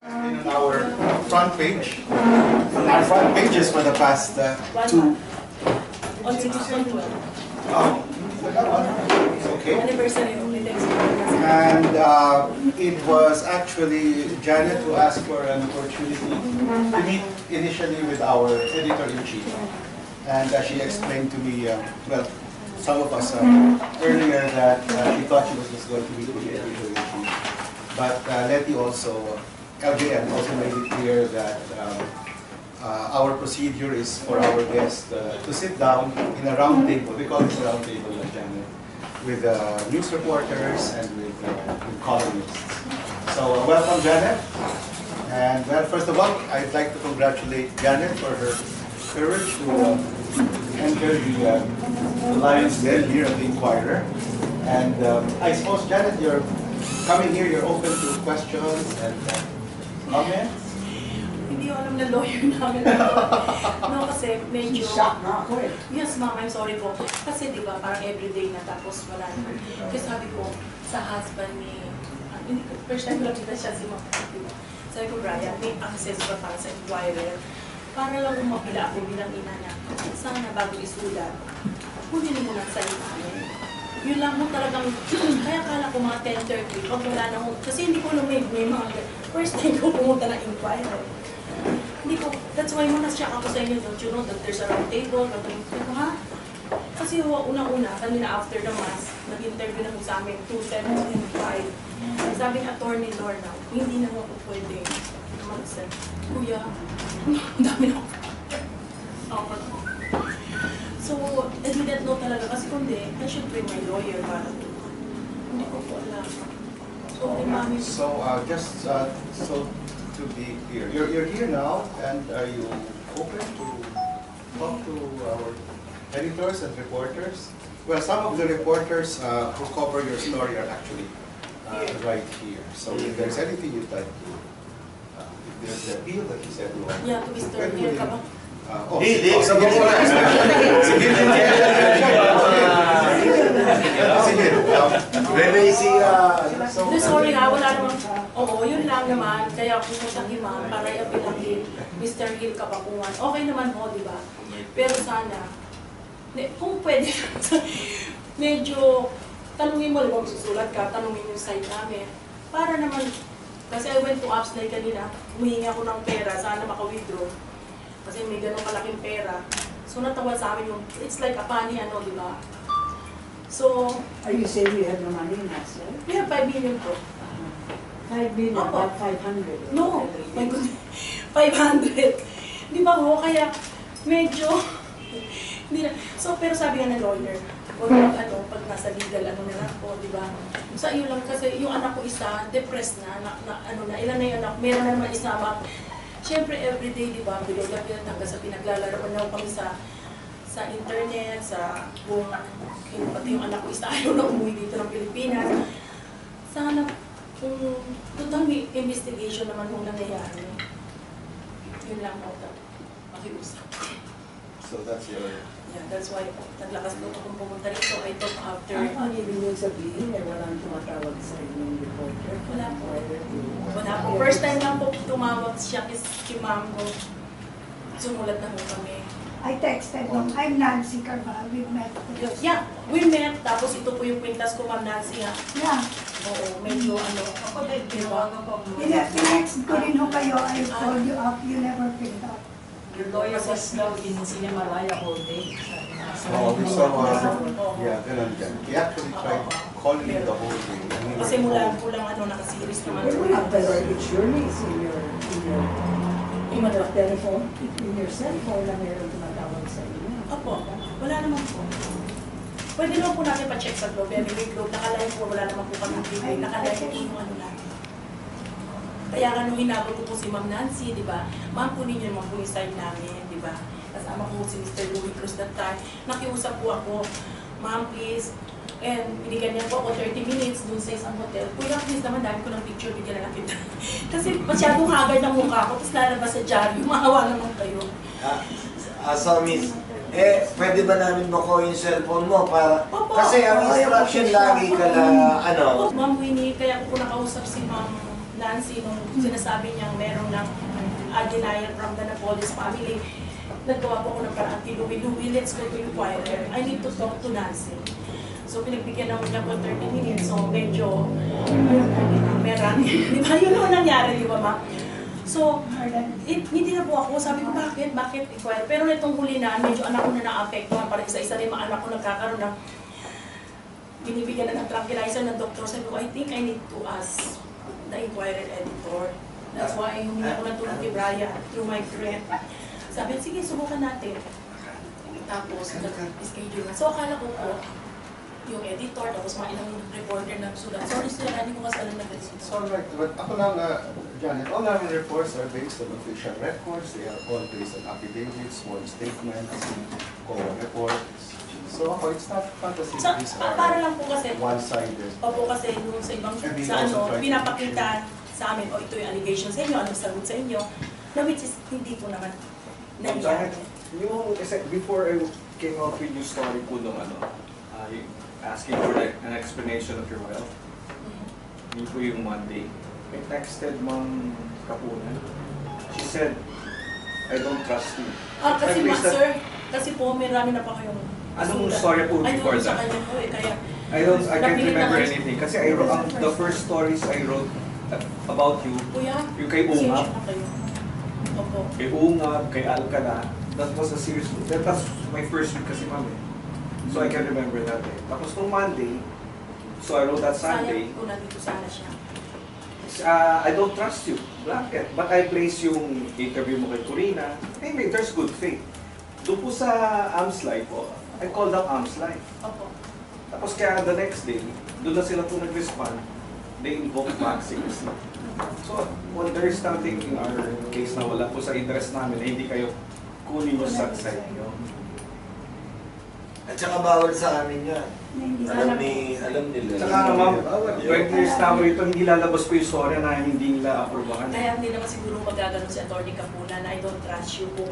In our front page, on our front pages for the past two. On 6.12. Oh, okay. Anniversary of the next And it was actually Janet who asked for an opportunity to meet initially with our editor-in-chief. And she explained to me, well, some of us earlier that she thought she was just going to meet with the editor-in-chief. But Letty also, LJN also made it clear that our procedure is for our guests to sit down in a round table. We call it a round table, Janet, with news reporters and with columnists. So welcome, Janet. And well, first of all, I'd like to congratulate Janet for her courage to enter the Lion's Den here at the Inquirer. And I suppose, Janet, you're coming here, you're open to questions and comments? Hindi ko alam na lawyer namin. No, kasi medyo... Shock na ako eh. Yes, ma'am, I'm sorry po. Kasi di ba, parang everyday na tapos wala na. Kasi sabi ko, sa husband ni... hindi ko, first time ko nakita siya si ma'am. Diba? Sabi ko, Brian, may access ba para sa Inquirer? Para lang umapila ako bilang ina na. Sana bago isulat, huwag mo lang sa ina. Yun lang mo talagang, kaya kala ko mga 10:30, pag wala na ako, kasi hindi ko alam may mga, first time ko pumunta ng Inquirer. Hindi ko, that's why muna siya ako sa inyo, don't you know that there's a round table, ha? Kasi una-una, kanina after the mass, nag-interview na ko sa amin, 2:75. Sabi ng attorney Lorna, hindi na ako pwede mag-set. Kuya, ang dami na ako. So, I didn't know talaga kasi kundi, I should bring my lawyer para hindi ko po alam. So, mami. So, just so to be clear, you're here now, and are you open to talk to our editors and reporters? Well, some of the reporters who cover your story are actually right here. So, if there's anything you'd like to, if there's an appeal that you said you want, Yeah, to be stern here ka ba? Sige mo na. Sige. Sorry ha, wala naman. Oo, yun lang naman. Kaya pumunta kay ma'am para i-apilangin Mr. Hill Kapakungan. Okay naman ho, di ba? Pero sana, kung pwede, medyo, tanungin mo, kung susulat ka, tanungin yung site namin. Para naman, kasi I went to Upsley kanina, humihingi ako ng pera, sana maka-withdraw. Kasi may ganun kalaking pera. So natawa sa amin yung, it's like a funny ano, di ba? So... Are you saying you have no money in that, sir? We have 5 billion po. 5 billion, about 500. No, my goodness. 500. Di ba ho? Kaya medyo... hindi na. So, pero sabi nga ng lawyer, huwag ano, pag nasa legal, ano na lang po, di ba? Sa iyo lang, kasi yung anak ko isa, depressed na ano na, ilan na yung anak, meron na naman isa, siyempre, everyday, di ba, bilog-lapit hanggang sa pinaglalaroan na kami sa internet, sa kung pati yung anak ko isa ayaw na umuwi dito ng Pilipinas. Sana kung total investigation naman kung nangyayari, yun lang ako makiusap. So that's your... Yeah, that's why naglakas loob akong pumunta rito. I thought after... Ang ibig nyo sabihin, walang tumatawag sa inyong reporter? Wala po. Wala po. First time lang po tumawag siya kay ma'am ko. Sumulat na po kami. I texted them. I'm Nancy Carval. We met. Yeah, we met. Tapos ito po yung kwintas ko, Ma'am Nancy, ha? Yeah. Oo, medyo ano. Ako din, diba? Tinext ko rin ho kayo. I called you up. You never picked up. Your lawyer was now in Cinemalaya all day. Oh, so, yeah, ganun dyan. He actually tried calling the whole day. Kasi mula po lang ano, nakasiris naman. You will have the record surely in your telephone, in your cell phone na meron tumatawag sa inyo. Opo, wala naman po. Pwede naman po natin pa-check sa Globe. Every Globe, nakalive po, wala naman po kami TV. Nakalive po yung ano natin. Kaya nga nung hinabot ko po si Ma'am Nancy, di ba? Ma'am, kunin niyo naman po yung side namin, di ba? Kasama ko si Mr. Louie Cruz that time. Nakiusap po ako, Ma'am, please. And binigyan niya po ako 30 minutes dun sa isang hotel. Kuya, please naman, dami ko ng picture, bigyan na kita. Kasi masyadong haggard ng mukha ko, tapos lalabas sa dyaryo, maawa naman kayo. So, Miss, pwede ba namin makuha yung cellphone mo para... Opo. Kasi ang instruction lagi ka na, ano... Ma'am Winnie, kaya ko nakausap si Ma'am Nancy, nung sinasabi niyang meron ng denial from the Napoles family, naggawa po ako ng paraan, Louie, let's go to inquirer. I need to talk to Nancy. So, pinagbigyan naman niya po 30 minutes. So, medyo, merang. Di ba? Yun naman nangyari, di ba, ma? So, hindi na po ako. Sabi ko, bakit? Bakit inquire? Pero nitong huli na, medyo anak ko na na-apektuhan. Parang isa-isa rin mga anak ko nagkakaroon ng binibigyan na ng tranquilizer ng doktor. Sabi ko, I think I need to ask the inquirer editor. That's why humingi ako ng tulong kay Brian through my friend. Sabi, sige, subukan natin. Tapos, schedule na. So, akala ko po, yung editor, tapos mga ilang reporter na sulat. Sorry sir, hindi ko kasi alam na ganito. It's alright, but ako lang, Janet, all our reports are based on official records. They are all based on affidavits, sworn statements, COA reports. So ako, it's not fantasy. So, These para lang po kasi, one-sided. opo kasi yung sa ibang, And we sa also ano, try to pinapakita sa amin, o ito yung allegation sa inyo, anong sagot sa inyo, na which is hindi po naman nangyari. Yung, before I came out with yung story po nung asking for an explanation of your wealth, yun po yung Monday. I texted Ma'am Kapunan. She said, I don't trust you. Kasi At least that- sir, kasi po marami na pa kayong Anong sulat. story po Ay, before doon sa that? kanya po kaya I can't Napilit remember naman. anything. Kasi I wrote, the first stories I wrote about you, kuya, yung kay pasensya Ungab, na kayo. Opo. kay Ungab, kay Alcala, that was a serious, that was my first week kasi ma'am eh. So I can remember that eh. Tapos nung Monday, so I wrote that Sunday, Sayang kung nandito sana siya. I don't trust you, blanket. But I place yung interview mo kay Corina, anyway, there's good faith. Doon po sa Arms Life po, I called up Arms Life. Opo. Tapos kaya the next day, doon na sila po nag-respond, they invoked vaccines. So, when there is something in our case na wala po sa interest namin, na hindi kayo kunin yung side nyo. At saka bawal sa amin yan. Alam nila. Saka ma'am, 20 years na ako rito, hindi lalabas po yung story na hindi nila aprobahan. Kaya hindi naman siguro magaganon si Atty. Kapuna na I don't trust you po.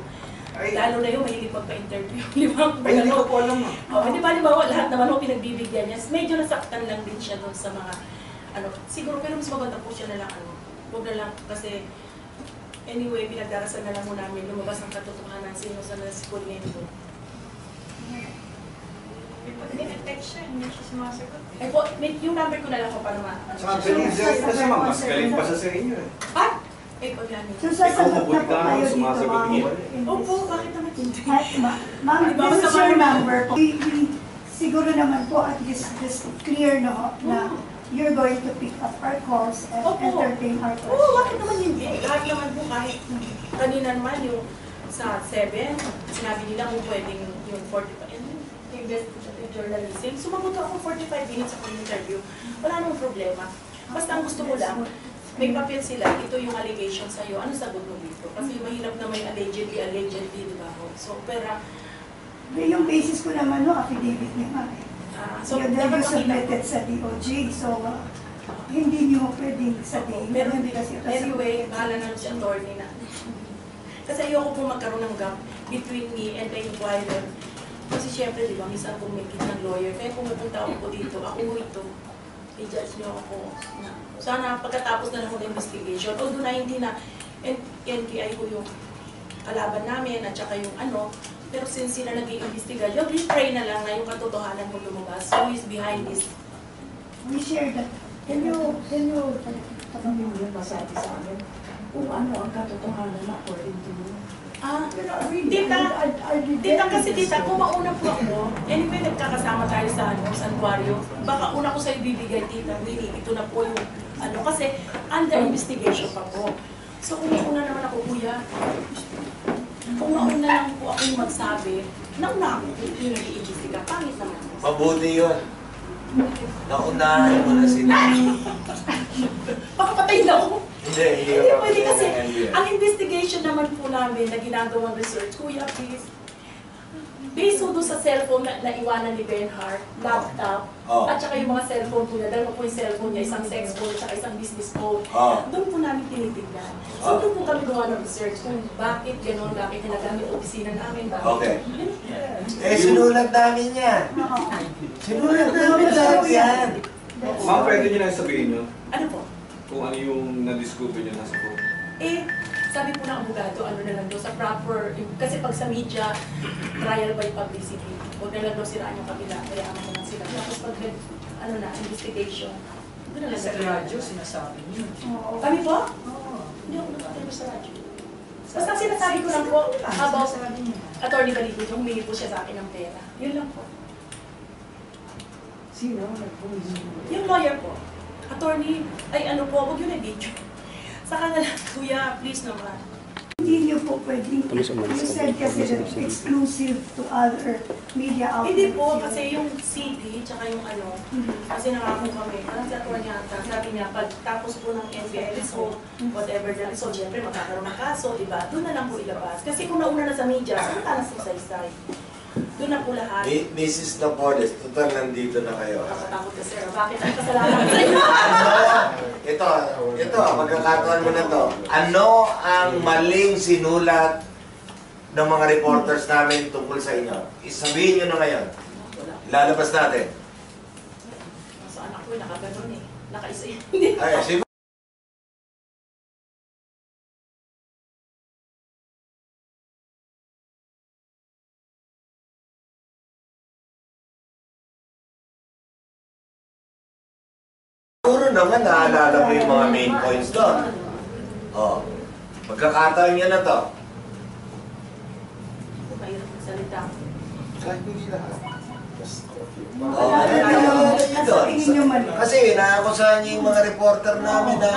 Ay, Lalo na yung mahilig magpa-interview. Di ba? ay, hindi ko po alam ma'am. Di ba, lahat naman ako pinagbibigyan niya. Medyo nasaktan lang din siya doon sa mga, siguro, pero mas maganda po siya na lang, huwag na lang, kasi, anyway, pinagdarasal na lang mo namin, lumabas ang katotohanan, sino sa school nito. Text siya, hindi siya sumasagot. Ay po, yung number ko na lang po para Saka believe that kasi ma'am, mas galing pa sa inyo eh. Ah! Eh, pag yan. So sasagot na po mabuti ka, kayo dito, sumasagot ma'am. niya. Opo, bakit naman hindi? Ma'am, Di ba, this is masama your naman? number po. Siguro naman po at least clear no, na you're going to pick up our calls and Opo. entertain our Oo, questions. bakit naman hindi? Lahat naman po kahit kanina naman yung sa 7, sinabi nila kung pwedeng yung 45, investigative journalism. Sumagot ako 45 minutes ako yung interview. Wala namang problema. Basta ang gusto mo lang, may papel sila, ito yung allegation sa'yo, ano sagot mo dito? Kasi mahirap na may allegedly, di ba? So, pero, Yung basis ko naman, no, affidavit niya nga eh. so, Yun dapat yung makita submitted sa DOJ, so hindi niyo pwedeng sabihin. Pero Hindi kasi anyway, bahala na si attorney na. Kasi ayoko po magkaroon ng gap between me and the inquirer. Kasi syempre, di ba, minsan kung may ng lawyer, kaya pumupunta ako po dito, ako ito, i-judge niyo ako. Sana pagkatapos na lang ng investigation, although na hindi na NKI ko yung kalaban namin at saka yung pero since sila nag-iimbestiga, please pray na lang na yung katotohanan mo lumabas. Who is behind this? we share that. Can you tanongin mo yung masabi sa amin kung ano ang katotohanan na according to you? Tita kasi kung mauna po ako, anyway, nagkakasama tayo sa santuario, baka una ko sa'yo bibigay, tita, Winnie, ito na po yung, kasi under investigation pa po. So kung mauna naman ako, kuya, kung mauna lang po ako yung magsabi, nauna ako yung nag-iimbestiga, pangit naman. Mabuti yun. Naunahan mo na sila. Baka patay na ako. Hindi Hindi ka pwede kasi, papatay ng NBI. ang investigation naman po namin na ginagawang research, kuya, please, based po doon sa cellphone na iwanan ni Benhart, laptop, at saka yung mga cellphone po niya, dalawa po yung cellphone niya, isang sex phone, at isang business phone, doon po namin tinitignan. So doon po kami gawa ng research kung bakit gano'n, bakit ginagamit opisina namin, bakit. Okay. Sinulat namin yan. Sinulat namin lahat yan. Ma'am, pwede nyo na sabihin nyo. Ano po? kung ano yung na-discover niyo nasa phone? Eh, sabi po ng abogado, ano na lang daw, sa proper, kasi pag sa media, trial by publicity, huwag na lang daw siraan yung kabila, kaya mo lang sila. Tapos pag, ano na, investigation, doon na lang Sa sila. radyo, sinasabi niyo. Oo. Kami po? Oo. Hindi ako nakatero sa radyo. Basta sinasabi ko lang po, about Sinasabi niya. Attorney Balido, yung humingi po siya sa akin ng pera. Yun lang po. Sino ang nagpumisin? Yung lawyer po, attorney, ay ano po, huwag yun na video. Saka na lang, kuya, please naman. Hindi niyo po pwedeng, you said kasi that exclusive to other media outlets. Hindi po, kasi yung CD, tsaka yung ano, kasi nangako kami, parang si attorney ata, sabi niya, pag tapos po ng NBI result, whatever the result, syempre magkakaroon ng kaso, diba? Doon na lang po ilabas. Kasi kung nauna na sa media, saan ka na sa saysay? Doon na po lahat. Mrs. Napoles, total nandito na kayo. Nakatakot ka, sir. Bakit ang kasalanan sa inyo? Ito, magkakataon mo na to. Ano ang maling sinulat ng mga reporters namin tungkol sa inyo? Isabihin nyo na ngayon. Wala. Lalabas natin. Sa anak ko, nakaganon eh. Nakaisa yun. Hindi. Ay, siguro. Siguro naman naalala mo yung mga main points doon. Oh, magkakataon nyo na to. Mahirap magsalita. Kahit hindi lahat. Just a few. Oh, ano yun doon? Tingin niyo mali. Kasi naakusahan niyo yung mga reporter namin na...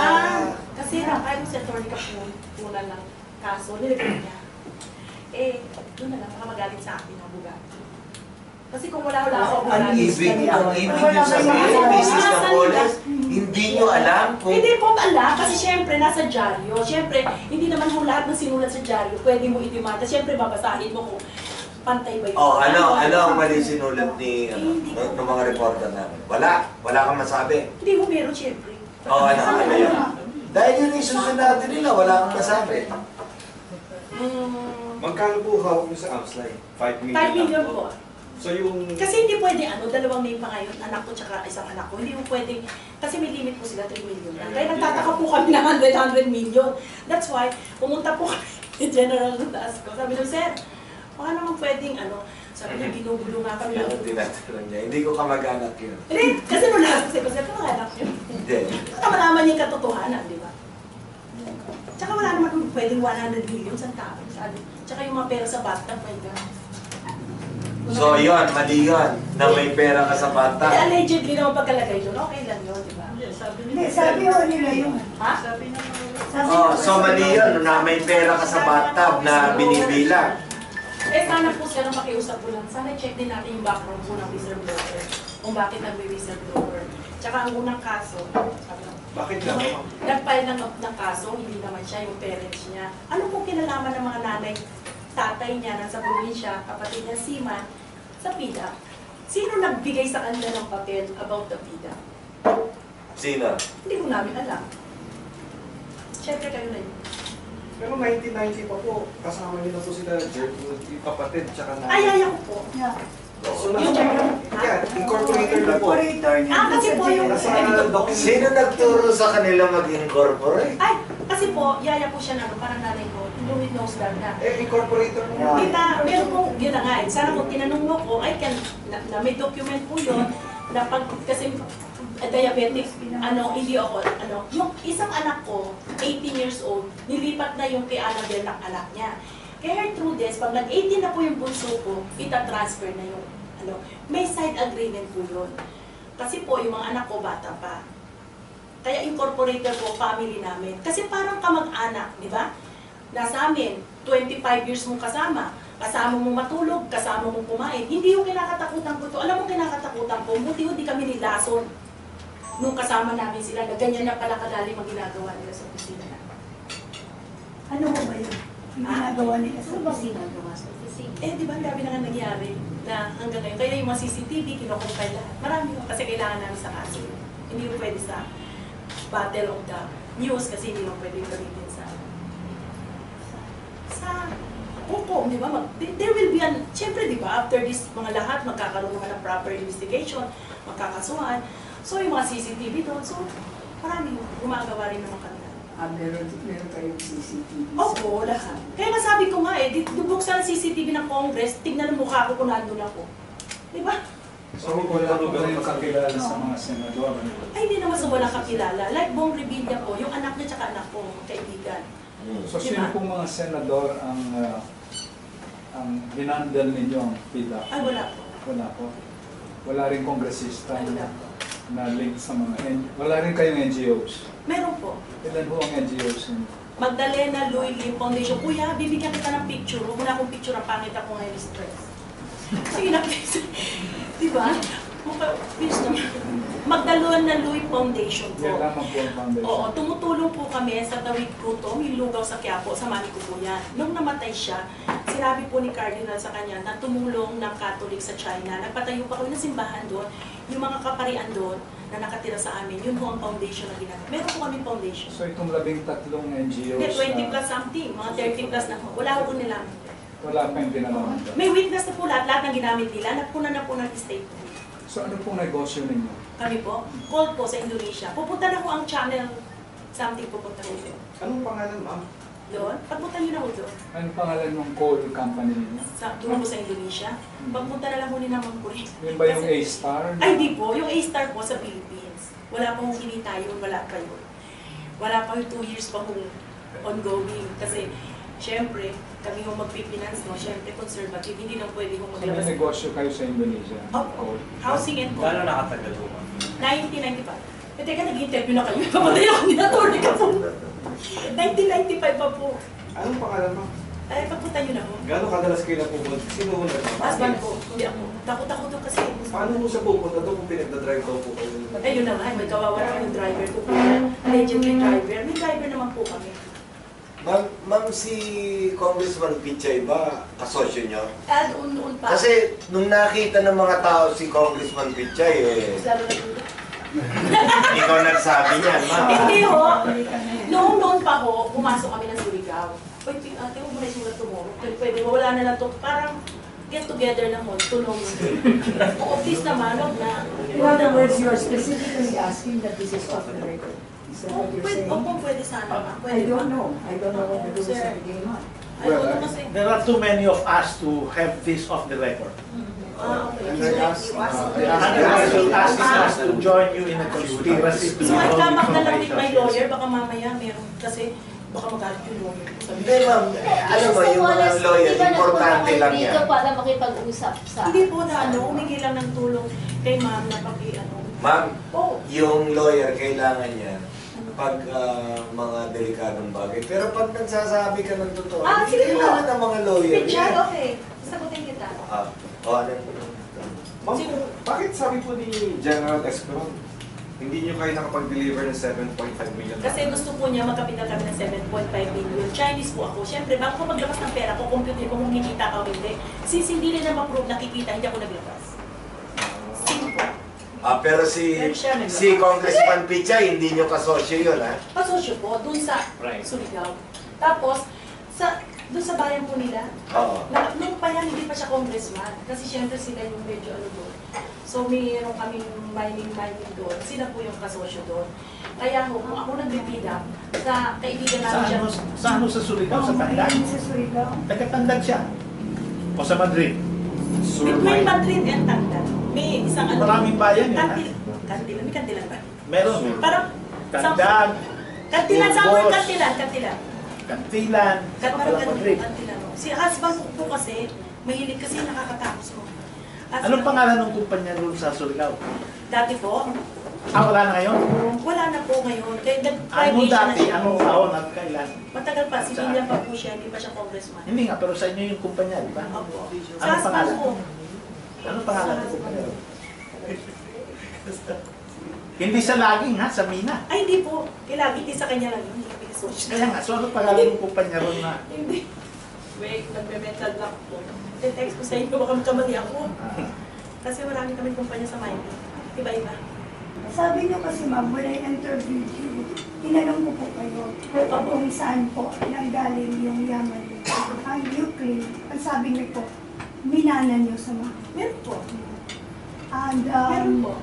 Kasi lang, kahit si attorney kapunan ng kaso, nilagyan niya. Eh, doon na lang, baka magalit sa akin ang abogado. Kasi kung wala ako Ang abogado. ibig nyo sabihin, Mrs. Napoles, hindi nyo alam kung... Hindi po alam, kasi syempre nasa dyaryo. Syempre, hindi naman po lahat ng sinulat sa dyaryo, pwede mo itimata. Syempre, babasahin mo kung pantay ba yun. Oh, ano ang mali sinulat ni ng mga reporter namin? Wala kang masabi. Hindi mo meron, syempre. Oh, ano yun? Dahil yun yung susunod nila, wala kang masabi. Magkano po hawak niyo sa Amslay? 5 million 5 million lang po. So yung... Kasi hindi pwede, dalawang name pa ngayon, anak ko tsaka isang anak ko. Hindi mo pwede, kasi may limit po sila, 3 million lang. Kaya nagtataka po kami ng 100 million. That's why, pumunta po kami ni General Rutas ko. Sabi ko, sir, baka naman pwedeng sabi niya, ginugulo nga kami. Ano tinatanong niya? Hindi ko kamag-anak yun. Hindi, kasi nung last ko, sir, kamag-anak yun. Hindi. Baka malaman niya yung katotohanan, di ba? Tsaka wala naman pwedeng 100 million sa tao. Tsaka yung mga pera sa bathtub, my God. So yun, mali yun, na may pera ka sa Hindi, bata. allegedly naman pagkalagay doon, okay lang yun, di ba? Hindi, sabi ho nila yun. Ha? Sabi Oh, so mali yun, na may pera ka sa bathtub na binibilang. Eh, sana po sir, makiusap po lang. Sana check din natin yung background po ng whistleblower. Kung bakit nagbe-whistleblower. Tsaka ang unang kaso, Bakit lang? nag-file ng kaso, hindi naman siya, yung parents niya. Ano pong kinalaman ng mga nanay, tatay niya, nasa probinsya, kapatid niya, Seaman, sa PIDA? Sino nagbigay sa kanila ng papel about the PIDA? Sino? Hindi ko namin alam. Siyempre kayo na yun. Pero 1990 pa po, kasama niyo na po sila, Gertrude, yung kapatid, tsaka na... Ay, ko po. Yeah. So, Yung Gertrude. yeah, incorporator na po. Incorporator niya. Kasi po yung... Nasa document. Sino nagturo sa kanila mag-incorporate? Ay, kasi po, yaya po siya na, parang nanay ko, Louis knows that na. Eh, incorporator na po. Kita, meron po, yun na nga, sana kung tinanong mo ko, I can, na may document po yun, na pag, kasi diabetic, hindi ako, yung isang anak ko, 18 years old, nilipat na yung kay Annabelle ng anak niya. Kaya through this, pag nag-18 na po yung bunso ko, ita-transfer na yung, may side agreement po yun. Kasi po, yung mga anak ko, bata pa. Kaya incorporator po, family namin. Kasi parang kamag-anak, di ba? Nasa amin, 25 years mong kasama mong matulog, kasama mong kumain. Hindi yung kinakatakutan ko to. Alam mo kinakatakutan ko, buti hindi kami nilason nung kasama namin sila na ganyan na pala kalalim ang ginagawa nila sa opisina. Ano ba yun? Yung ginagawa nila sa opisina. Eh, di ba ang dami na nga nangyari na hanggang ngayon. Kaya yung mga CCTV, kinocompile lahat. Marami ko kasi kailangan namin sa kaso. Hindi mo pwede sa battle of the news kasi hindi mo pwede gamitin sa hukom, di ba? There will be siyempre, di ba, after this, mga lahat, magkakaroon naman ng proper investigation, magkakasuhan. So, yung mga CCTV doon, so, Marami, gumagawa rin naman kami. Meron kayong CCTV? Opo, lahat. Kaya nga sabi ko nga bubuksan ang CCTV ng Congress, tignan ang mukha ko kung nandun ako. Diba? So, wala ko ba yung kakilala sa mga senador? Ay, hindi naman sa wala kakilala. Like Bong Revilla po, yung anak niya tsaka anak ko, kaibigan. So, sino pong mga senador ang hinandle ninyo ang PIDA? Ay, wala po. Wala po. Wala rin kongresista Ay, wala po. na link sa mga wala rin kayong NGOs. Meron po. Ilan po ang NGOs ninyo? Magdalena Louis Lim Foundation. Kuya, bibigyan kita ng picture. Huwag mo na akong picture, ang pangit ako ngayon stress. Sige na, please. Diba? Please naman. Magdalena Louis Foundation po. Yan lamang po ang foundation. Oo, tumutulong po kami sa Tawid Gutom, yung lugaw sa Quiapo, sa mami ko po yan. Nung namatay siya, sinabi po ni Cardinal sa kanya na tumulong ng Catholic sa China. Nagpatayo pa kami ng simbahan doon. Yung mga kaparian doon na nakatira sa amin, yun po ang foundation na ginagawa. Meron po kami foundation. So, itong 13 NGOs Hindi, 20 plus something, mga 30 plus na po. Wala po nila. wala pa yung ginagawa doon. May witness na po lahat ng ginamit nila. Nagpuna na po ng state. So, ano pong negosyo ninyo? Kami po, call po sa Indonesia. Pupunta na po ang channel, something pupunta ko doon. Anong pangalan, ma'am? Doon, pagpunta nyo na po doon. Ano pangalan ng coal company ninyo? Doon po sa Indonesia. Pagpunta na lang po ni naman po rin. Yun ba yung A-Star? Ay, di po. Yung A-Star po sa Philippines. Wala pong hinita yun, wala pa yun. Wala pa yung 2 years pa kung ongoing. Kasi, syempre, kami yung mag-finance, no? Syempre, conservative. Hindi nang pwede kong So, may maglabas. negosyo kayo sa Indonesia? Opo. Housing and coal. Gano'n nakatagal po? 1995. Eh, teka, nag-interview na kayo. Pamatay ako ni Atty. ka po. 1995 pa po. Anong pangalan, ma'am? Ay, pagpunta nyo na po. Gano'ng kadalas kayo napupunta? Sino una, ma'am? Husband ko. Hindi ako. Takot-takot doon kasi. Paano mo siya pupunta doon kung pinagdadrive daw po kayo? Eh, yun na nga. May kawawa yung driver ko. Legendary driver. May driver naman po kami. Ma'am, si Congressman Pichay ba kasosyo nyo? At noon pa. Kasi nung nakita ng mga tao si Congressman Pichay, Lalo na dito. ikaw nagsabi niyan, ma'am. Hindi ho. Noon pa ho, pumasok kami ng Surigao. Uy, ate mo muna isulat tumuro. Pwede mo, wala na lang to. Parang get together na mo, tulong. Oo, please naman, wag na. In other words, you're specifically asking that this is off the record. Is that what you're saying? Opo, pwede sana. I Pwede don't ba? know. I don't know what the rules Sir. of the game are. Ay, wala kasi. There are too many of us to have this off the record. Okay. And I asked, And asking us to join you in a conspiracy to So, ang tamak na lang with information. my lawyer, baka mamaya meron kasi baka magalit yung lawyer. Hindi, ma'am. Alam mo, yung mga lawyer, importante lang yan. Dito para makipag-usap sa... Hindi po na humingi lang ng tulong kay ma'am na Ma'am, Oh, yung lawyer, kailangan yan pag mga delikadong bagay. Pero pag nagsasabi ka ng totoo, hindi sige po. kailangan ng mga lawyer. Richard, okay. Sagutin kita. Ano? Ma'am, bakit sabi po ni General Esperon, hindi niyo kayo nakapag-deliver ng 7.5 million? Kasi gusto po niya magkapital kami ng 7.5 million. Chinese po ako. Siyempre, bago ko maglabas ng pera, kukumpute ko kung kikita ka o hindi. Since hindi nila ma-prove na kikita, hindi ako naglabas. Simple. Pero si Congressman Pichay, hindi nyo kasosyo yun, ha? Pasosyo po, dun sa Surigao. Tapos, dun sa bayan po nila, Oo. nung pa yan, hindi pa siya congressman. Kasi siyempre sila yung medyo ano doon. So, mayroon kaming mining doon. Sila po yung kasosyo doon. Kaya kung ako nag-repeat sa kaibigan namin siya. Sa Surigao, sa Tandag? Sa Surigao. Taga-Tandag siya. O sa Madrid? May Madrid and Tandag. May isang ano. Maraming bayan yun, ha? Kantilan. May kantilan ba? Meron. Parang, Tandag, kantilan, sa Burgos, kantilan. Kantilan, Parang Madrid. kantilan. Si husband ko po kasi, mahilig kasi nakakatapos ko. Anong pangalan ng kumpanya roon sa Surigao? Dati po, Wala na ngayon? wala na po ngayon. Kaya Anong nag-private na dati? siya. Anong taon at kailan? Matagal pa, civilian pa po siya, hindi pa siya congressman. Hindi nga, pero sa inyo yung kumpanya, di ba? Opo. Sa Anong husband pangalan? ko, Anong pangalan ng kumpanya roon? Hindi sa laging, ha? Sa Mina. ay hindi po, kailangan sa kanya lang yun, hindi kami social. Kaya nga, so anong pangalan ng kumpanya roon na? Hindi. Wait, nagme-mental block po. Text ko sa inyo, baka magkamali ako. Kasi marami kami kumpanya sa mining. Iba-iba. Sabi niyo kasi ma'am, when I interviewed you, tinanong ko po kayo kung saan po nanggaling yung yaman niyo. Ang you claim, ang sabi niyo po, minana niyo sa mga. Meron po. And, Meron po.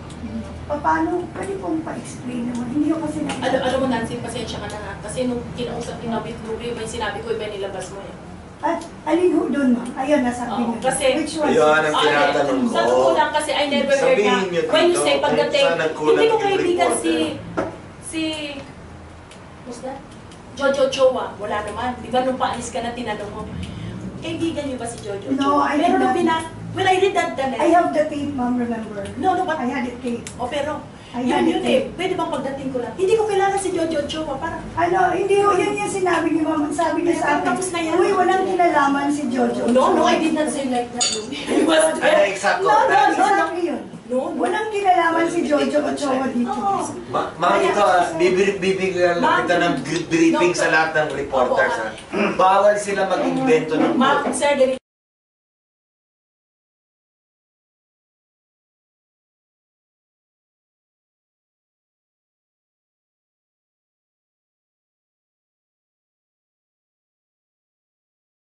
paano, pwede pong pa-explain naman. Hindi ko kasi Alam mo, Nancy, pasensya ka na nga. Kasi nung kinausap ni Nobit Lubi, may sinabi ko, iba nilabas mo eh. At alin ho doon, ma'am? Ayun, nasabi Oo, niyo. kasi- Which one? Ayun ang tinatanong ko. Sa totoo lang kasi I never heard Sabihin na, niyo when you dito, say pagdating, saan nagkulang hindi ko yung kaibigan reporter? si, what's that? Jojo Chowa, wala naman. Di ba nung paalis ka na tinanong mo, kaibigan niyo ba si Jojo No, Chowa? I Pero did nung not. when I read that the I have the tape, ma'am, remember? No, but, I had it tape. pero, I had yun it eh, tape. pwede bang pagdating ko lang? Hindi ko kilala si Jojo Chowa, parang, Ano, hindi ho, yun yung sinabi niyo, ma'am. Sabi niyo sa akin, Tapos na yan. uy, walang kinalaman si Jojo. no, I did not say like that. I was Ano there. exacto? Exactly yun. No, Walang kinalaman si Jojo Ochoa dito. Oo. Ma'am, ito, bibigyan lang kita ng briefing sa lahat ng reporters. Ha? Bawal sila mag-invento ng Ma'am, sir,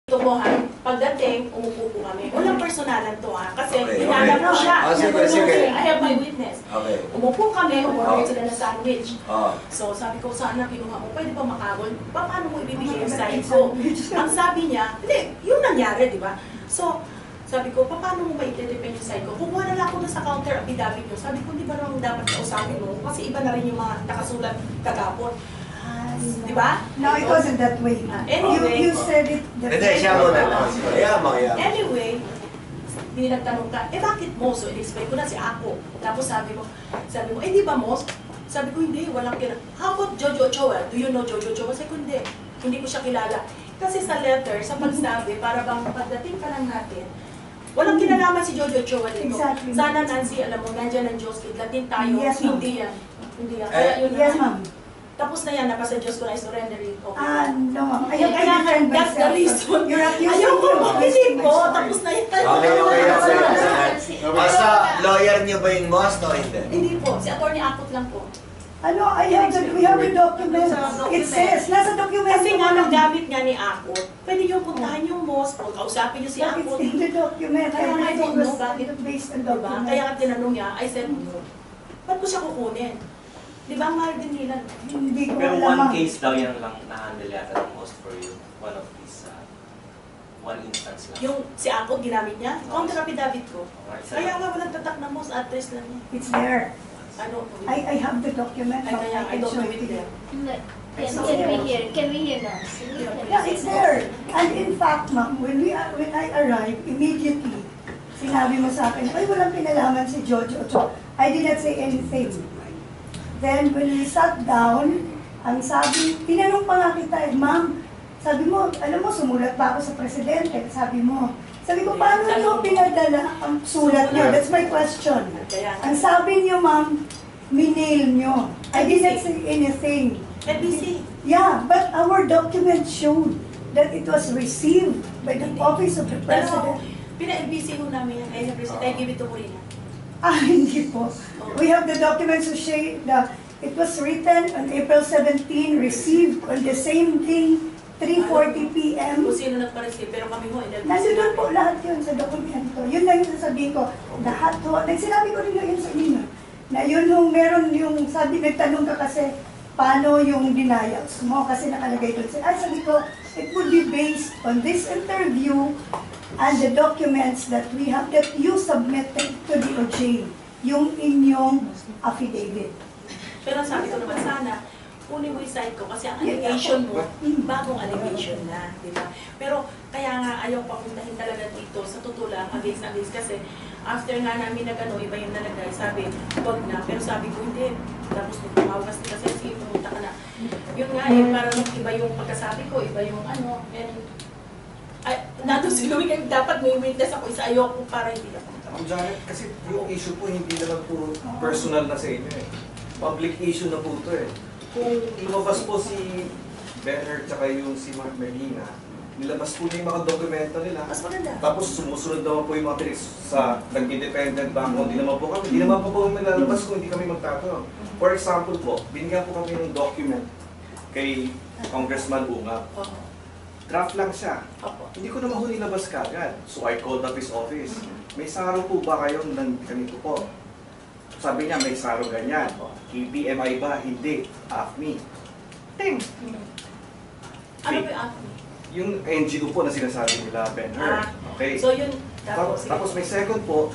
ito mo ha, pagdating, umupo po kami. Walang personalan to ha, kasi Okay, hinanap okay. ko siya. Sige. I have my witness. Okay. Umupo kami, umorder sila na sandwich. Oh. So sabi ko, saan na kinuha mo? Pwede ba makawal? Paano mo ibibigay yung side ko? Ang sabi niya, hindi, yung nangyari, di ba? So, sabi ko, paano mo ma-depend yung side ko? Kukuha na lang ako na sa counter affidavit nyo. Sabi ko, di ba naman dapat kausapin mo? Kasi iba na rin yung mga nakasulat kagapon. Di ba? No, it wasn't that way. Anyway. You said it that Hindi, siya muna lang. Kaya mo, kaya mo. Anyway, hindi nagtanong ka, bakit mo? So, in-explain ko na si Ako. Tapos sabi mo, di ba mo? Sabi ko, hindi, walang kilala. How about Jojo Ochoa? Do you know Jojo Ochoa? Sabi ko, hindi ko siya kilala. Kasi sa letter, sa pagsabi, para bang pagdating pa lang natin, walang kinalaman si Jojo Ochoa dito. Exactly. Sana, Nancy, alam mo, nandiyan ang Diyos, latin tayo. Yes, ma'am. Hindi yan. Hindi yan. Kaya yun Yes, na. ma'am. Tapos na yan, napasa Diyos ko na surrender it. Okay. No, ma'am. I have to Kaya defend that's the myself. reason. You're accusing Ayaw ko me of makinig wasting ko, my tapos na yan. Okay. Basta, lawyer niyo ba yung most o hindi? Hindi po, si Atty. Akot lang po. Ano, we have a document. It says, nasa document. Kasi nga nagamit nga ni Akot, pwede niyo puntahan yung boss, o kausapin niyo si It's Akot. in the document. Kaya nga, I don't know bakit. Based on Diba? document. Kaya nga tinanong niya, I said, no. Ba't ko siya kukunin? Di ba, ang mahal din nila? Hindi ko Pero alam. one case daw yan lang na-handle yata ng most for you. One of these, one instance lang. Yung si Akot, ginamit niya, counter affidavit ko. Okay, so- Kaya nga, walang tatak na most address lang niya. It's there. I don't know. I have the document. Ay, kaya I don't know it there. Can we hear Nancy? Yeah, it's there. And in fact, ma'am, when I arrived, immediately, sinabi mo sa akin, ay, walang pinalaman si Jojo Ochoa. I did not say anything. Then, when we sat down, ang sabi, tinanong pa nga kita, ma'am, sabi mo, alam mo, sumulat pa ako sa presidente. Sabi ko, paano nyo pinadala ang sulat nyo? That's my question. Ang sabi nyo, ma'am, minail nyo. I didn't say anything. NBC. Yeah, but our document showed that it was received by the office of the Pero, president. pina-NBC ho namin yan. Kaya President, I give it to Corina. Hindi po. We have the documents to say that it was written on April 17, received on the same thing, 3:40 p.m. Kung sino nagpa-receive, pero kami ho, NBC. Nandun po lahat yun sa dokumento. Yun lang yung sasabihin ko. Lahat po. Sinabi ko rin yun sa inyo. Na yun yung meron yung sabi, nagtanong ka kasi paano yung denials mo kasi nakalagay doon. Ay, sabi ko, it would be based on this interview and the documents that we have that you submitted to the OJ, yung inyong affidavit. Pero sabi ko naman sana, kunin mo yung side ko kasi ang allegation mo, bagong allegation na, di ba? Pero kaya nga ayaw papuntahin talaga dito sa totoo lang, against kasi after nga namin nagano, iba yung nalagay, sabi, wag na. Pero sabi ko, hindi. Tapos nung tumawag kasi sige, pumunta ka na. Yun nga parang iba yung pagkasabi ko, iba yung ano, and nato si Louie, dapat may witness ako, isa ayoko para hindi ako. Ma'am Janet, kasi yung issue po hindi naman po personal na sa inyo eh. Public issue na po ito eh. Kung lumabas po si Bernard tsaka yung si Mark Medina, nilabas po niya yung mga dokumento nila. Mas maganda. Tapos sumusunod naman po yung mga tricks sa nag-independent bank. Hindi naman po kami. Hindi naman po kami nilalabas kung hindi kami magtatanong. For example po, binigyan po kami ng document kay Congressman Ungab. draft lang siya. Opo. Hindi ko naman ho nilabas kagad. So I called up his office. May saro po ba kayong ganito po? Sabi niya, may saro ganyan. KPMI ba? Hindi. AFMI. Ting! Ano ba yung AFMI? Yung NGO po na sinasabi nila, Ben-Hur. Okay. So yun, tapos, Tapos may second po,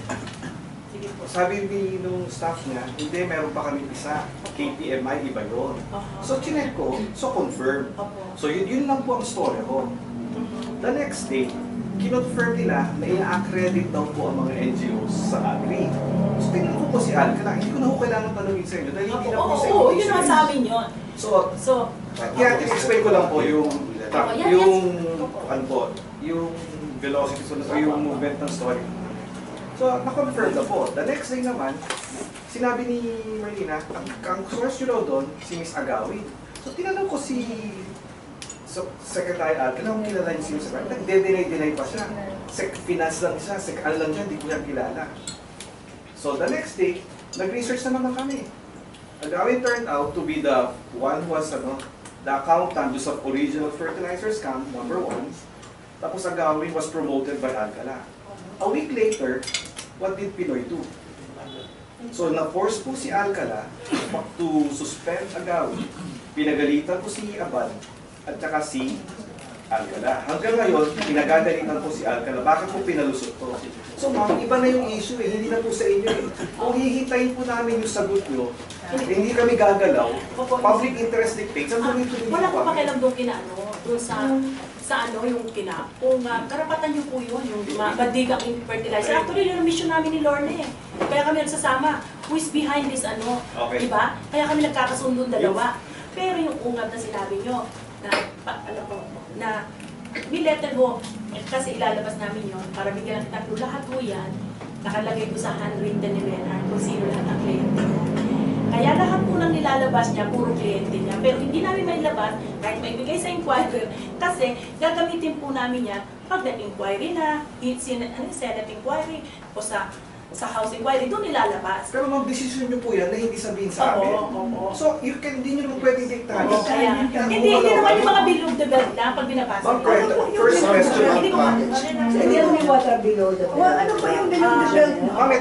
sige po. sabi ni nung staff niya, hindi, meron pa kami isa. KPMI, iba yun. So chinek ko, so confirm. Opo. So yun lang po ang story ko. The next day, kinonfirm nila na i-accredit daw po ang mga NGOs sa Agri. So tingnan ko po si Alcala, hindi ko na po kailangan tanungin sa inyo dahil hindi na po sa inyo. Oo, yun ang sa amin yun. So, kaya explain ko lang po yung ano po, yung velocity, so yung movement ng story. So, na-confirm na po. The next day naman, sinabi ni Marlena, ang source nyo daw doon, si Miss Agawin. So, tinanong ko si Secretary Alcala, kung kilala niyo si Miss Agawin, nagde-deny pa siya. Finance lang siya, ano lang siya, hindi ko yan kilala. So, the next day, nag-research naman kami. Agawin turned out to be the one who was, the accountant sa original fertilizer scam, number 1. Tapos Agawin was promoted by Alcala. A week later, what did Pinoy do? So na-force po si Alcala to suspend Agawin. Pinagalitan po si Abad at saka si Alcala. Hanggang ngayon, pinagagalitan po si Alcala. Bakit po pinalusot to? So ma'am, iba na yung issue eh. Hindi na po sa inyo eh. Kung hihintayin po namin yung sagot nyo, hindi kami gagalaw. Public interest dictates. Ang tuloy-tuloy Wala ko pakialam doon doon sa yung kung karapatan niyo po yun, yung madigak yung fertilizer. Actually, yun ang mission namin ni Lorne eh. Kaya kami nagsasama, who is behind this Okay. diba? Kaya kami nagkakasundo dalawa. Pero yung ungab na sinabi nyo, na may letter ho, kasi ilalabas namin yun, para bigyan ng tatlo, lahat ho yan, nakalagay ko sa handwritten ni Leonard kung sino lahat ang kliyente mo. Kaya lahat po nang nilalabas niya, puro kliyente niya. Pero hindi namin mailabas, kahit maibigay sa inquirer, kasi gagamitin po namin yan pag nag-inquiry na, Senate inquiry, o sa House inquiry, doon nilalabas. Pero mag-desisyon nyo po yan na hindi sabihin sa amin. Oo. So, hindi nyo naman pwedeng diktahan. Hindi naman yung mga below the belt lang pag binabasa. First question. Hindi naman yung water below the belt. Ano ba yung below the belt?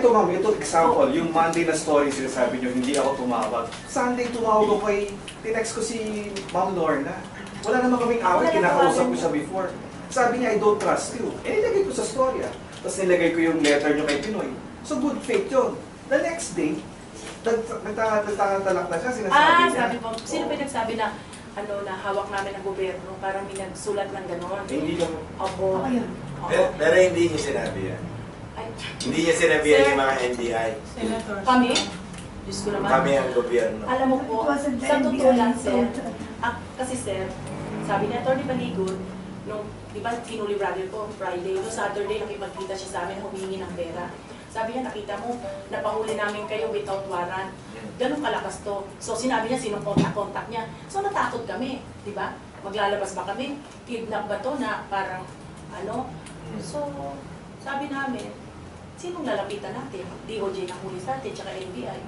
Ma'am, ito example. Yung Monday na story sinasabi nyo, hindi ako tumawag. Sunday tumawag ko kay, tinext ko si Ma'am Lorna. Wala naman kaming awit, kinakausap ko siya before. Sabi niya, I don't trust you. Nilagay ko sa storya. Tapos nilagay ko yung letter nyo kay Pinoy. So good faith yun. The next day, nagtatalak na siya, sinasabi niya. Sabi po, sino pa nagsabi na na hawak namin ng gobyerno, parang may nagsulat ng gano'n. Hindi lang. Opo. Pero hindi niyo sinabi yan. Hindi niya sinabi yan yung mga NDI. Kami? Diyos ko naman. Kami ang gobyerno. Alam mo po, sa totoo lang, sir, kasi sir, sabi ni Atty. Baligod, nung, di ba, kinuli brother ko, Friday, no Saturday, nakipagkita siya sa amin, humingi ng pera. Sabi niya, nakita mo, napahuli namin kayo without warrant. Ganun kalakas to. So, sinabi niya, sinong contact niya. So, natakot kami, di ba? Maglalabas ba kami? Kidnap ba to na parang, So, sabi namin, sinong lalapitan natin? DOJ na huli sa atin, tsaka NBI.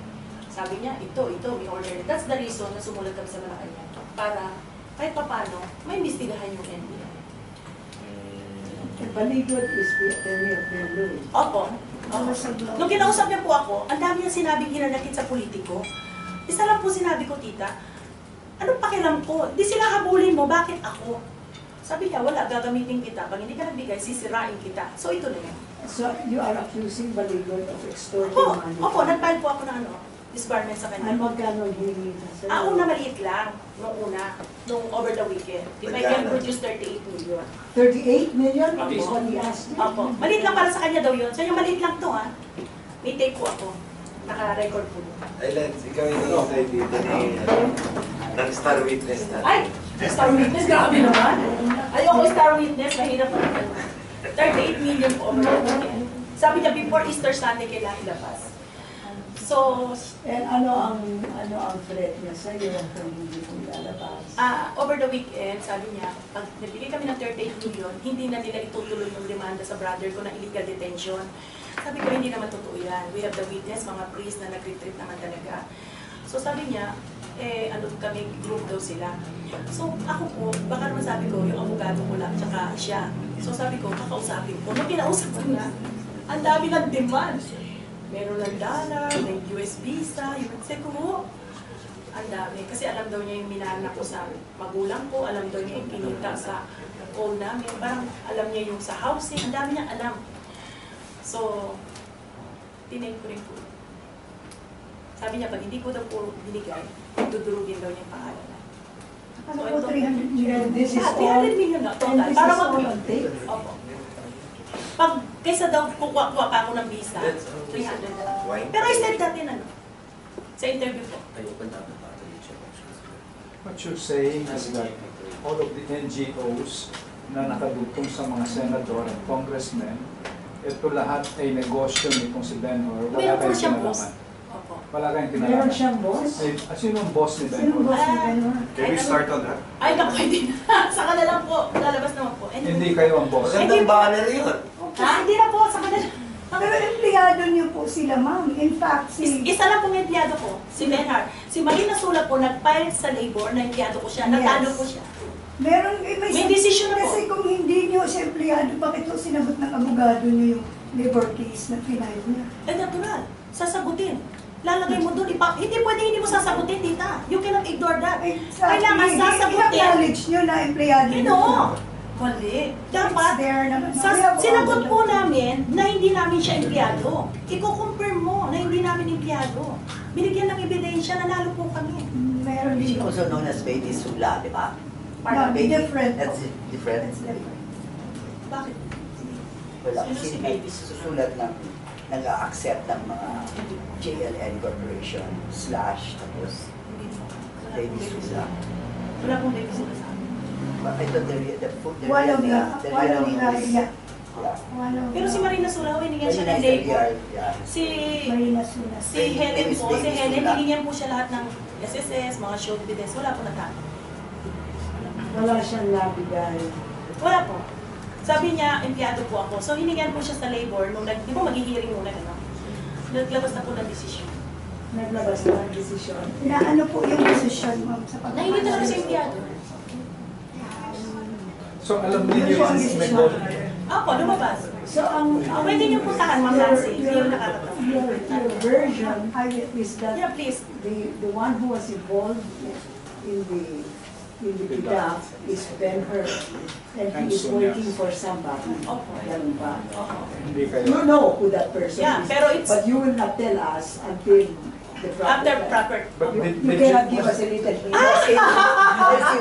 Sabi niya, ito, may order. That's the reason na sumulat kami sa Malacanang. Para, kahit papano, may imbestigahan yung NBI. Baligod is the attorney of their law. Opo. Nung kinausap niya po ako, ang dami niyang sinabing hinanakit sa politiko. Isa lang po sinabi ko, tita, anong pakialam ko? Di sila habulin mo, bakit ako? Sabi niya, wala, gagamitin kita. Pag hindi ka nagbigay, sisirain kita. So, ito na yun. So, you are accusing Baligod of extorting money? Opo, nag-file po ako ng disbarment sa kanya. Ano magkano hiningi na sa'yo? Una, maliit lang. Nung over the weekend. If I can produce 38 million. 38 million? Is what he asked me? Opo. Maliit lang para sa kanya daw yun. So, yung maliit lang to, ha? May tape po ako. Naka-record po. Ay, Lance, ikaw yung dito ng Star Witness na. Ay! Star Witness, grabe naman. Ayoko Star Witness, mahirap po. 38 million po over the weekend. Sabi niya, before Easter Sunday, kailangan ilabas. So, and ano ang threat niya sa iyo kung hindi ko ilalabas? Over the weekend, sabi niya, pag nabigay kami ng 38 million, hindi na nila itutuloy yung demanda sa brother ko na illegal detention. Sabi ko, hindi naman totoo yan. We have the witness, mga priest na nag-retreat naman talaga. So sabi niya, kami, group daw sila. So ako po, baka naman sabi ko, yung abogado ko lang, tsaka siya. So sabi ko, kakausapin ko. Nung kinausap ko na, ang dami ng demand. Meron ng dollar, may US visa, yung ko. Ang dami. Kasi alam daw niya yung minana ko sa magulang ko, alam daw niya yung kinita sa home namin. Parang alam niya yung sa housing, ang dami niyang alam. So, tinake ko rin po. Sabi niya, pag hindi ko daw po binigay, dudurugin daw niya yung pangalan. Ano po, 300 million? This is all, 300 million na and total. this Para is all mag- on tape. Opo. Pag kaysa daw kukuha pa ako ng visa, 300 na lang. Pero I said that in ano, sa interview ko. What you're saying is that all of the NGOs na nakadugtong sa mga senador at congressmen, ito lahat ay negosyo nitong si Ben-Hur. Wala Meron po kayong siyang boss. kinalaman. Opo. Wala kayong Meron kinalaman. siyang boss. Ay, sino ang boss ni Sino Ben-Hur? boss ni Benhur? Can we start on that? Ay, naku, hindi na. Sa kanila lang po. Lalabas naman po. Anyway. Hindi kayo ang boss. Magandang banner yun. Ha? Hindi na po. Sa kanila. Pero empleyado niyo po sila, ma'am. In fact, Isa lang pong empleyado ko, si Benhar. Si Marina Sula po, nag-file sa labor na empleyado ko siya. Natalo ko siya. meron, May decision na po. Kasi kung hindi niyo siya empleyado, bakit po sinagot ng abogado niyo yung labor case na pinahid niya? Eh, natural. Sasagutin. Lalagay mo doon. Hindi pwede hindi mo sasagutin, tita. You cannot ignore that. Kailangan sasagutin. I-acknowledge niyo na empleyado niyo. Mali. It's Dapat, there naman. We have sinagot all po the- namin na hindi namin siya empleyado. Iko-confirm mo na hindi namin empleyado. Binigyan ng ebidensya, nanalo po kami. Meron She's din. also known as Baby Sula, di ba? No, Baby. different. That's different. It's different. Bakit? Wala. Sino si Kasi Baby? susulat ng nag-a-accept ng mga JLN Corporation / tapos Hindi po. Wala Baby pong baby Sula. Wala pong baby sila sa amin. I thought the One of the, the one of the, real yeah. yeah. One of Pero si Marina Sula, hinigyan siya ng Marina labor. Sula, yeah. Si Marina Sula. si Helen po, si Baby Helen, Sula. hinigyan po siya lahat ng SSS, mga show evidence. Wala po natalo. Wala siyang nabigay. Wala po. Sabi niya, empleyado po ako. So, hinigyan po siya sa labor. Nung di ba maghihiring muna, ano? Naglabas na po ng desisyon. Naglabas na ang desisyon. Na ano po yung decision, ma'am, sa Na hindi talaga siya empleyado. So alam niyo yung negosyo. Ako, lumabas. So, ang Pwede niyo puntahan, Ma'am Nancy. Hindi yung nakakatawa. your version is that Yeah, please. the one who was involved in the kidnap is Ben-Hur, and he is working for somebody. Opo. Ganun ba? Hindi kayo. You know who that person Yeah, is, pero it's- but you will not tell us until the proper After time. proper. But did You you, cannot give us a little hint. Was he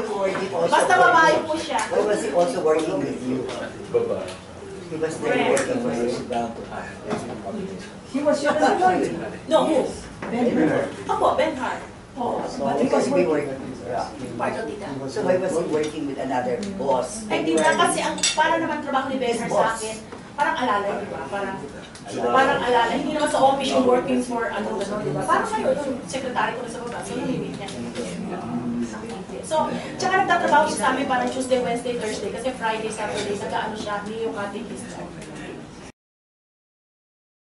working also Basta for babae you? po siya. Or was he also working with you? He was there working for you. He was your employee. No, who? Ben-Hur. Ako, Benhar. Oh, but he Because was we working. work. Yeah. Part of tita. So why was he working with another boss? Ay, tita, kasi ang para naman trabaho ni Benhar sa akin, parang alalay, di ba? Parang alalay. Hindi naman sa office yung working for ano, gano'n, di ba? Parang kayo, yung secretary ko na sa baba. So, namimit niya. So, tsaka nagtatrabaho siya sa amin parang Tuesday, Wednesday, Thursday. Kasi Friday, Saturday, nag-ano siya, ni yung ating business.